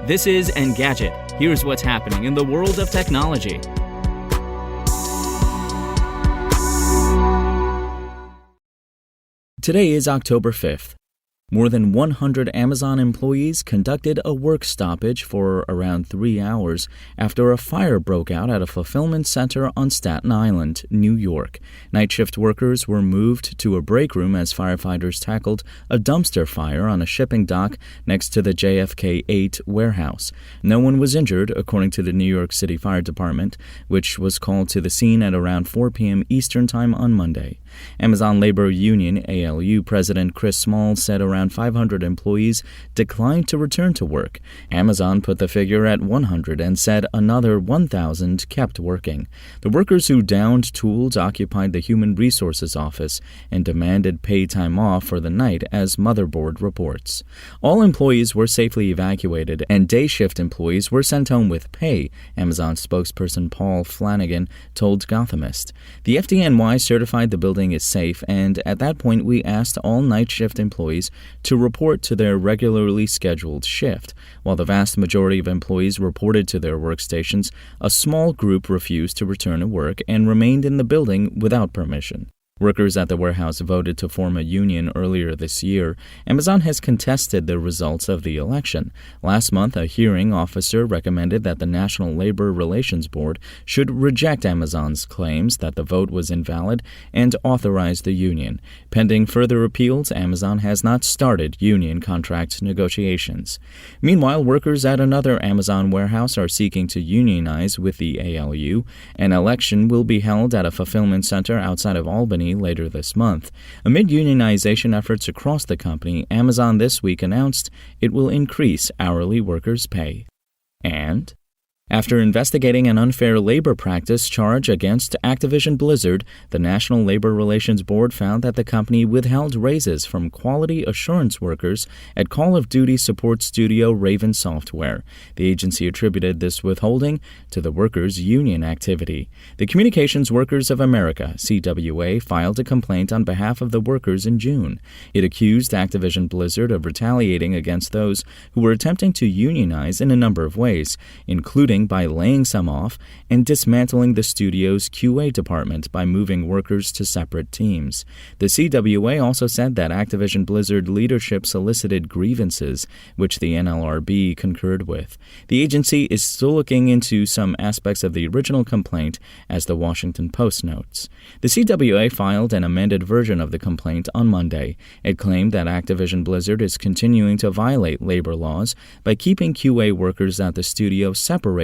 This is Engadget. Here's what's happening in the world of technology. Today is October 5th. More than 100 Amazon employees conducted a work stoppage for around 3 hours after a fire broke out at a fulfillment center on Staten Island, New York. Night shift workers were moved to a break room as firefighters tackled a dumpster fire on a shipping dock next to the JFK 8 warehouse. No one was injured, according to the New York City Fire Department, which was called to the scene at around 4 p.m. Eastern Time on Monday. Amazon Labor Union ALU President Chris Small said around 500 employees declined to return to work. Amazon put the figure at 100 and said another 1,000 kept working. The workers who downed tools occupied the Human Resources Office and demanded paid time off for the night, as Motherboard reports. All employees were safely evacuated, and day shift employees were sent home with pay, Amazon spokesperson Paul Flanagan told Gothamist. The FDNY certified the building is safe, and at that point we asked all night shift employees to report to their regularly scheduled shift. While the vast majority of employees reported to their workstations, a small group refused to return to work and remained in the building without permission. Workers at the warehouse voted to form a union earlier this year. Amazon has contested the results of the election. Last month, a hearing officer recommended that the National Labor Relations Board should reject Amazon's claims that the vote was invalid and authorize the union. Pending further appeals, Amazon has not started union contract negotiations. Meanwhile, workers at another Amazon warehouse are seeking to unionize with the ALU. An election will be held at a fulfillment center outside of Albany later this month. Amid unionization efforts across the company, Amazon this week announced it will increase hourly workers' pay. And after investigating an unfair labor practice charge against Activision Blizzard, the National Labor Relations Board found that the company withheld raises from quality assurance workers at Call of Duty support studio Raven Software. The agency attributed this withholding to the workers' union activity. The Communications Workers of America, CWA, filed a complaint on behalf of the workers in June. It accused Activision Blizzard of retaliating against those who were attempting to unionize in a number of ways, including by laying some off and dismantling the studio's QA department by moving workers to separate teams. The CWA also said that Activision Blizzard leadership solicited grievances, which the NLRB concurred with. The agency is still looking into some aspects of the original complaint, as the Washington Post notes. The CWA filed an amended version of the complaint on Monday. It claimed that Activision Blizzard is continuing to violate labor laws by keeping QA workers at the studio separated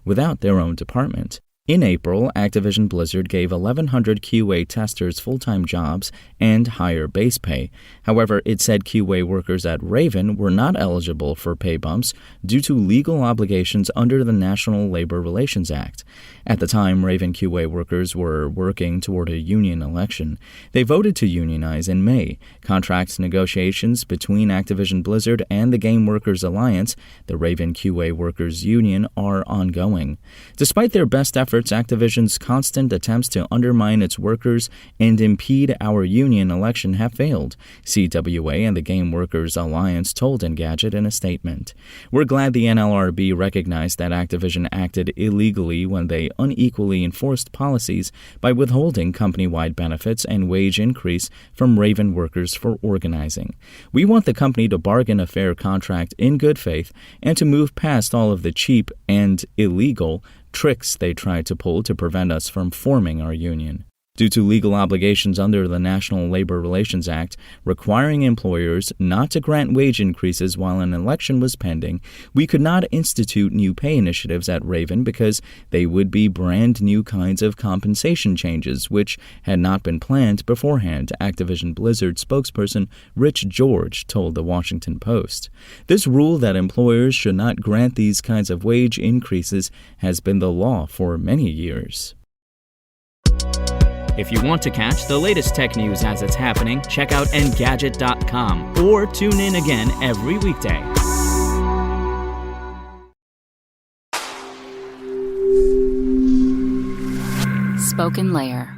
without their own department. In April, Activision Blizzard gave 1,100 QA testers full-time jobs and higher base pay. However, it said QA workers at Raven were not eligible for pay bumps due to legal obligations under the National Labor Relations Act. At the time, Raven QA workers were working toward a union election. They voted to unionize in May. Contract negotiations between Activision Blizzard and the Game Workers Alliance, the Raven QA Workers Union, are ongoing. Despite their best efforts, Activision's constant attempts to undermine its workers and impede our union election have failed, CWA and the Game Workers Alliance told Engadget in a statement. We're glad the NLRB recognized that Activision acted illegally when they unequally enforced policies by withholding company-wide benefits and wage increase from Raven workers for organizing. We want the company to bargain a fair contract in good faith and to move past all of the cheap and illegal tricks they tried to pull to prevent us from forming our union. Due to legal obligations under the National Labor Relations Act requiring employers not to grant wage increases while an election was pending, we could not institute new pay initiatives at Raven because they would be brand new kinds of compensation changes which had not been planned beforehand, Activision Blizzard spokesperson Rich George told the Washington Post. This rule that employers should not grant these kinds of wage increases has been the law for many years. If you want to catch the latest tech news as it's happening, check out Engadget.com or tune in again every weekday. SpokenLayer.